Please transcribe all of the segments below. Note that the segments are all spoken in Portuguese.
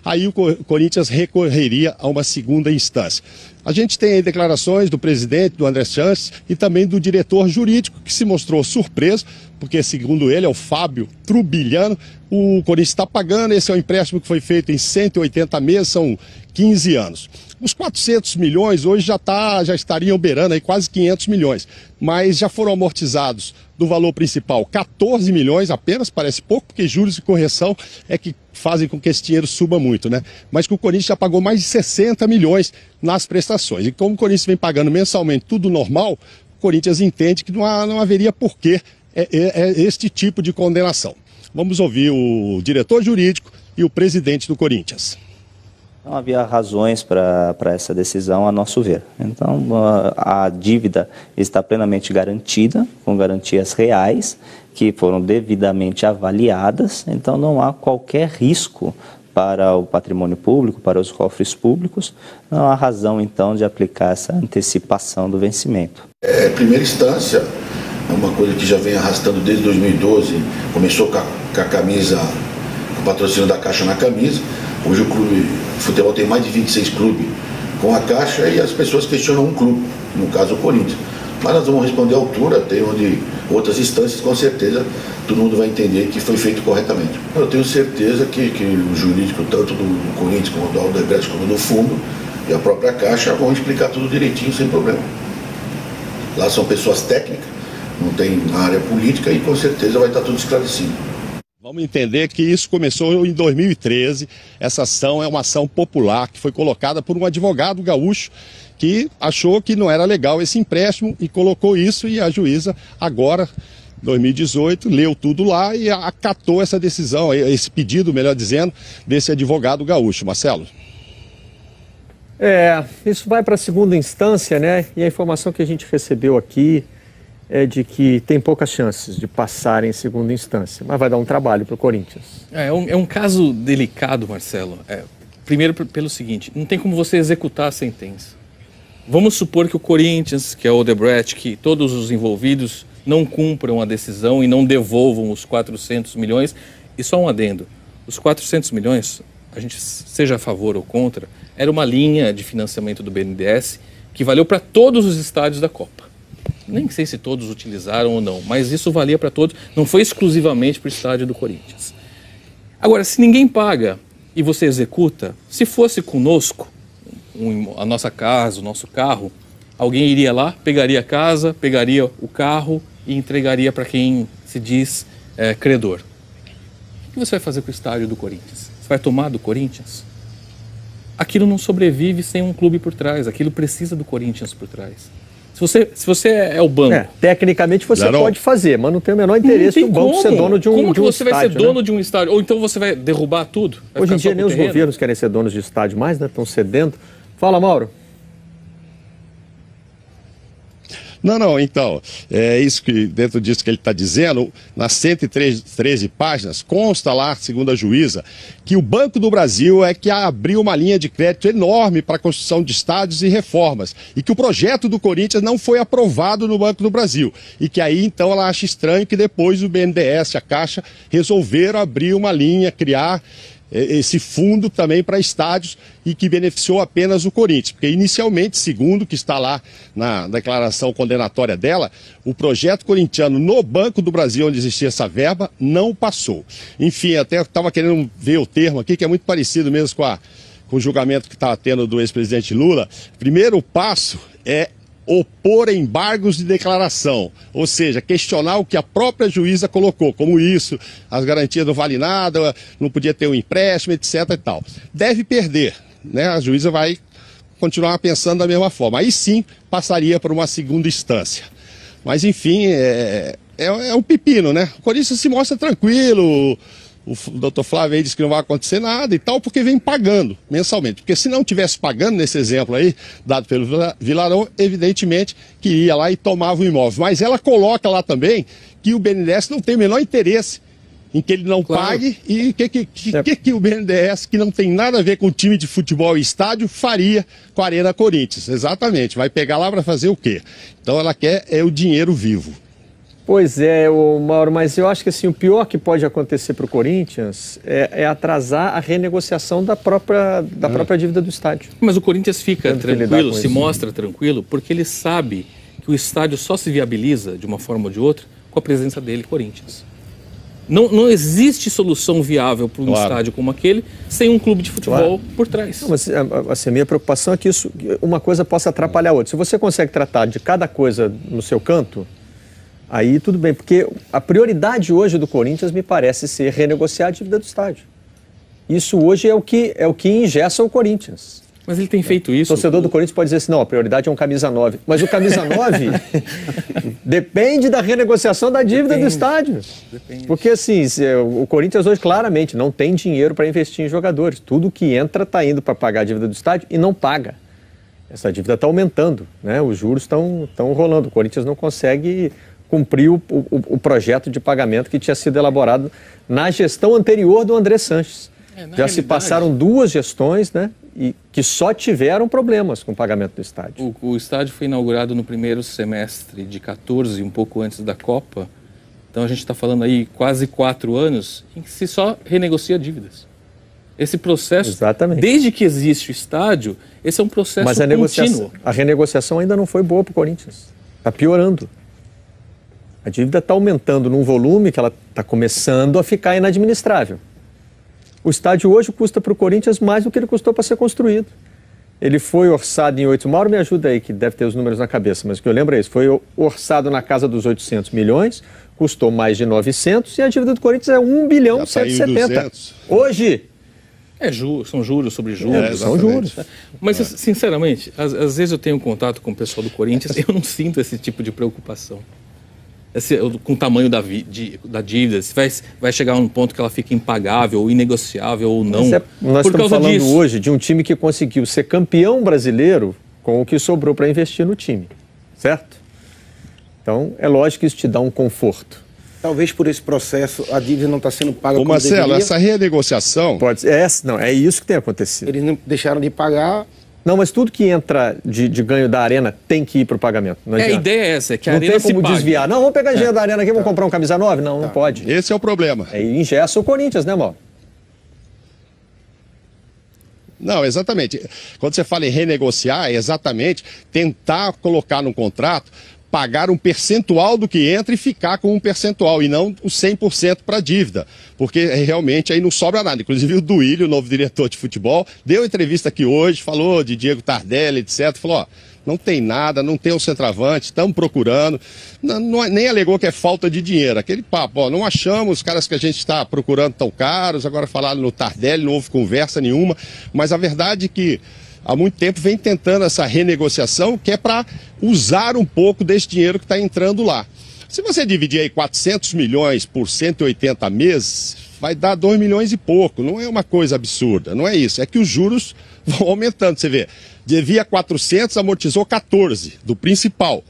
aí o Corinthians recorreria a uma segunda instância. A gente tem aí declarações do presidente, do André Sanches, e também do diretor jurídico, que se mostrou surpreso, porque, segundo ele, é o Fábio Trubiliano, o Corinthians está pagando, esse é um empréstimo que foi feito em 180 meses, são 15 anos. Os 400 milhões hoje já estariam beirando aí quase 500 milhões, mas já foram amortizados do valor principal 14 milhões apenas, parece pouco, porque juros e correção é que fazem com que esse dinheiro suba muito, né? Mas que o Corinthians já pagou mais de 60 milhões nas prestações. E como o Corinthians vem pagando mensalmente tudo normal, o Corinthians entende que não haveria porquê este tipo de condenação. Vamos ouvir o diretor jurídico e o presidente do Corinthians. Não havia razões para essa decisão, a nosso ver. Então, a dívida está plenamente garantida, com garantias reais, que foram devidamente avaliadas. Então, não há qualquer risco para o patrimônio público, para os cofres públicos. Não há razão, então, de aplicar essa antecipação do vencimento. Primeira instância, é uma coisa que já vem arrastando desde 2012. Começou com a camisa, com o patrocínio da Caixa na camisa. Hoje o clube de futebol tem mais de 26 clubes com a Caixa e as pessoas questionam um clube, no caso o Corinthians. Mas nós vamos responder à altura, tem outras instâncias, com certeza todo mundo vai entender que foi feito corretamente. Eu tenho certeza que o jurídico, tanto do Corinthians como do Odebrecht, como do fundo e a própria Caixa, vão explicar tudo direitinho, sem problema. Lá são pessoas técnicas, não tem área política e com certeza vai estar tudo esclarecido. Vamos entender que isso começou em 2013, essa ação é uma ação popular que foi colocada por um advogado gaúcho que achou que não era legal esse empréstimo e colocou isso, e a juíza agora, 2018, leu tudo lá e acatou essa decisão, esse pedido, melhor dizendo, desse advogado gaúcho. Marcelo? Isso vai para a segunda instância, né? E a informação que a gente recebeu aqui é de que tem poucas chances de passar em segunda instância, mas vai dar um trabalho para o Corinthians. É um caso delicado, Marcelo. Primeiro pelo seguinte, não tem como você executar a sentença. Vamos supor que o Corinthians, que é o Odebrecht, que todos os envolvidos não cumpram a decisão e não devolvam os 400 milhões. E só um adendo, os 400 milhões, a gente seja a favor ou contra, era uma linha de financiamento do BNDES que valeu para todos os estádios da Copa. Nem sei se todos utilizaram ou não, mas isso valia para todos, não foi exclusivamente para o estádio do Corinthians. Agora, se ninguém paga e você executa, se fosse conosco, a nossa casa, o nosso carro, alguém iria lá, pegaria a casa, pegaria o carro e entregaria para quem se diz credor. O que você vai fazer com o estádio do Corinthians? Você vai tomar do Corinthians? Aquilo não sobrevive sem um clube por trás, aquilo precisa do Corinthians por trás. Se você é o banco... Tecnicamente você pode fazer, mas não tem o menor interesse no banco ser dono de um estádio. Como que você vai ser dono de um estádio? Ou então você vai derrubar tudo? Hoje em dia nem os governos querem ser donos de estádio mais, né? Estão cedendo. Fala, Mauro. Não, então, é isso que, dentro disso que ele está dizendo, nas 113 páginas, consta lá, segundo a juíza, que o Banco do Brasil é que abriu uma linha de crédito enorme para a construção de estádios e reformas, e que o projeto do Corinthians não foi aprovado no Banco do Brasil, e que aí, então, ela acha estranho que depois o BNDES, a Caixa, resolveram abrir uma linha, criar esse fundo também para estádios e que beneficiou apenas o Corinthians, porque inicialmente, segundo o que está lá na declaração condenatória dela, o projeto corintiano no Banco do Brasil, onde existia essa verba, não passou. Enfim, até estava querendo ver o termo aqui, que é muito parecido mesmo com o julgamento que estava tendo do ex-presidente Lula. Primeiro passo é opor embargos de declaração, ou seja, questionar o que a própria juíza colocou, como isso, as garantias não valem nada, não podia ter um empréstimo, etc. e tal. Deve perder, né? A juíza vai continuar pensando da mesma forma. Aí sim passaria por uma segunda instância. Mas enfim, é um pepino, né? O Corinthians se mostra tranquilo. O doutor Flávio aí disse que não vai acontecer nada e tal, porque vem pagando mensalmente. Porque se não tivesse pagando, nesse exemplo aí, dado pelo Vilarão, evidentemente que ia lá e tomava o imóvel. Mas ela coloca lá também que o BNDES não tem o menor interesse em que ele não pague e que o BNDES, que não tem nada a ver com o time de futebol e estádio, faria com a Arena Corinthians. Exatamente, vai pegar lá para fazer o quê? Então ela quer o dinheiro vivo. Pois é, Mauro, mas eu acho que assim, o pior que pode acontecer para o Corinthians é atrasar a renegociação da própria dívida do estádio. Mas o Corinthians fica tranquilo, se mostra tranquilo, porque ele sabe que o estádio só se viabiliza, de uma forma ou de outra, com a presença dele, Corinthians. Não existe solução viável para um estádio como aquele sem um clube de futebol por trás. Não, mas assim, a minha preocupação é que uma coisa possa atrapalhar a outra. Se você consegue tratar de cada coisa no seu canto, aí tudo bem, porque a prioridade hoje do Corinthians me parece ser renegociar a dívida do estádio. Isso hoje é o que engessa o Corinthians. Mas ele tem feito isso. O torcedor do Corinthians pode dizer assim, não, a prioridade é um camisa 9. Mas o camisa 9 depende da renegociação da dívida do estádio. Depende. Porque assim, o Corinthians hoje claramente não tem dinheiro para investir em jogadores. Tudo que entra está indo para pagar a dívida do estádio e não paga. Essa dívida está aumentando, né? Os juros estão rolando. O Corinthians não consegue cumprir o projeto de pagamento que tinha sido elaborado na gestão anterior do André Sanches. Já se passaram 2 gestões, né? E que só tiveram problemas com o pagamento do estádio. O estádio foi inaugurado no primeiro semestre de 14, um pouco antes da Copa. Então a gente está falando aí quase 4 anos em que se só renegocia dívidas. Esse processo, exatamente, desde que existe o estádio, esse é um processo contínuo. A renegociação ainda não foi boa para o Corinthians. Está piorando. A dívida está aumentando num volume que ela está começando a ficar inadministrável. O estádio hoje custa para o Corinthians mais do que ele custou para ser construído. Ele foi orçado em 8... Mauro, me ajuda aí, que deve ter os números na cabeça, mas o que eu lembro é isso. Foi orçado na casa dos 800 milhões, custou mais de 900 e a dívida do Corinthians é 1 bilhão e 170. Hoje... São juros sobre juros. São juros. Mas, sinceramente, às vezes eu tenho contato com o pessoal do Corinthians e eu não sinto esse tipo de preocupação. Com o tamanho da dívida, se vai chegar a um ponto que ela fica impagável, ou inegociável ou não. Nós estamos falando hoje de um time que conseguiu ser campeão brasileiro com o que sobrou para investir no time, certo? Então, é lógico que isso te dá um conforto. Talvez por esse processo a dívida não está sendo paga como Marcelo, deveria. Essa renegociação... É isso que tem acontecido. Eles não deixaram de pagar... Não, mas tudo que entra de ganho da Arena tem que ir para o pagamento. A ideia é essa, que a Arena se pague. Não tem como desviar. Não, vamos pegar dinheiro da Arena aqui, vamos comprar um camisa 9? Não, não pode. Esse é o problema. Aí ingessa o Corinthians, né, Mauro? Não, exatamente. Quando você fala em renegociar, é exatamente tentar colocar no contrato, pagar um percentual do que entra e ficar com um percentual, e não o 100% para a dívida, porque realmente aí não sobra nada. Inclusive o Duílio, o novo diretor de futebol, deu entrevista aqui hoje, falou de Diego Tardelli, etc. Falou, ó, não tem nada, não tem um centroavante, estamos procurando. Nem alegou que é falta de dinheiro. Aquele papo, ó, não achamos os caras que a gente está procurando tão caros, agora falaram no Tardelli, não houve conversa nenhuma, mas a verdade é que há muito tempo vem tentando essa renegociação, que é para usar um pouco desse dinheiro que está entrando lá. Se você dividir aí 400 milhões por 180 meses, vai dar 2 milhões e pouco. Não é uma coisa absurda, não é isso. É que os juros vão aumentando. Você vê, devia 400, amortizou 14 do principal.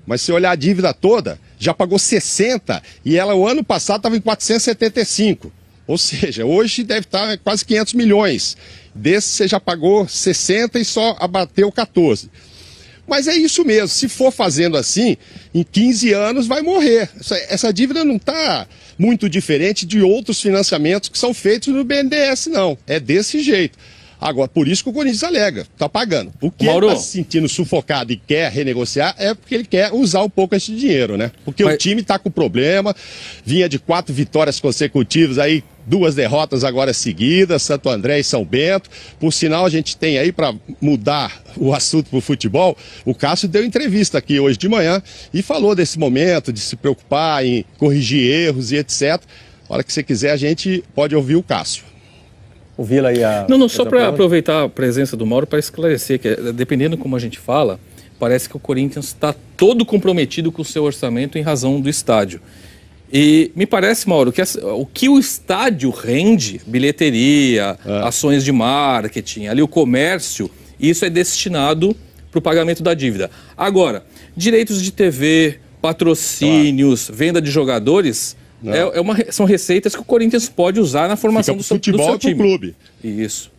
Mas se olhar a dívida toda, já pagou 60 e ela o ano passado estava em 475. Ou seja, hoje deve estar quase 500 milhões. Desse você já pagou 60 e só abateu 14. Mas é isso mesmo, se for fazendo assim, em 15 anos vai morrer. Essa dívida não está muito diferente de outros financiamentos que são feitos no BNDES, não. É desse jeito. Agora, por isso que o Corinthians alega, está pagando. O que ele está se sentindo sufocado e quer renegociar é porque ele quer usar um pouco esse dinheiro, né? Porque o time está com problema, vinha de 4 vitórias consecutivas, aí 2 derrotas agora seguidas, Santo André e São Bento. Por sinal, a gente tem aí, para mudar o assunto para o futebol, o Cássio deu entrevista aqui hoje de manhã e falou desse momento de se preocupar em corrigir erros e etc. A hora que você quiser, a gente pode ouvir o Cássio. Ouvi-la aí Não, só para aproveitar a presença do Mauro para esclarecer, que dependendo como a gente fala, parece que o Corinthians está todo comprometido com o seu orçamento em razão do estádio. E me parece, Mauro, que o que o estádio rende, bilheteria, ações de marketing, ali o comércio, isso é destinado para o pagamento da dívida. Agora, direitos de TV, patrocínios, venda de jogadores... são receitas que o Corinthians pode usar na formação do seu time. Futebol pro clube. Isso.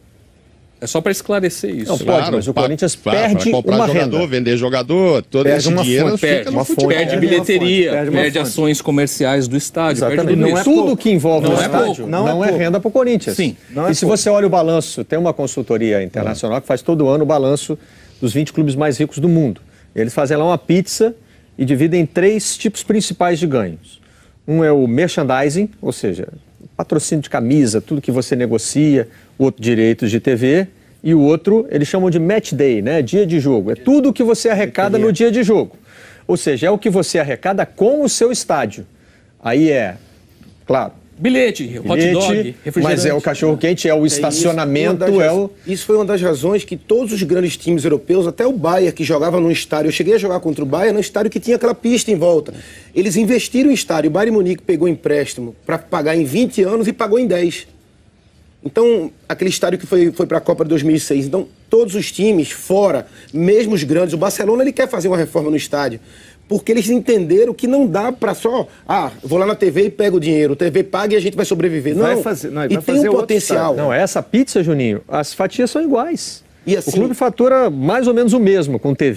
É só para esclarecer isso. Não, pode, mas o Corinthians perde comprar uma jogador, renda. vender jogador, todo Perde esse uma dinheiro fonte, fica no uma futebol. fonte. Perde bilheteria, Perde uma perde fonte. ações comerciais do estádio. Exatamente. Perde tudo isso. Tudo que envolve Não o é estádio pouco. não é renda para o Corinthians. Sim. E se você olha o balanço, tem uma consultoria internacional que faz todo ano o balanço dos 20 clubes mais ricos do mundo. Eles fazem lá uma pizza e dividem em 3 tipos principais de ganhos. Um é o merchandising, ou seja, patrocínio de camisa, tudo que você negocia, o outro direitos de TV, e o outro eles chamam de match day, né? Dia de jogo. É tudo o que você arrecada no dia de jogo. Ou seja, é o que você arrecada com o seu estádio. Aí claro, Bilhete, hot dog, refrigerante. mas é o cachorro-quente, é o estacionamento, Isso foi uma das razões que todos os grandes times europeus, até o Bayern, que jogava num estádio, eu cheguei a jogar contra o Bayern, num estádio que tinha aquela pista em volta. Eles investiram em estádio, o Bayern Munique pegou empréstimo para pagar em 20 anos e pagou em 10. Então, aquele estádio que foi para a Copa de 2006. Então, todos os times fora, mesmo os grandes, o Barcelona ele quer fazer uma reforma no estádio. Porque eles entenderam que não dá para só, vou lá na TV e pego o dinheiro, a TV paga e a gente vai sobreviver. Não, e tem um potencial. Não, essa pizza, Juninho, as fatias são iguais. E assim, o clube fatura mais ou menos o mesmo com TV.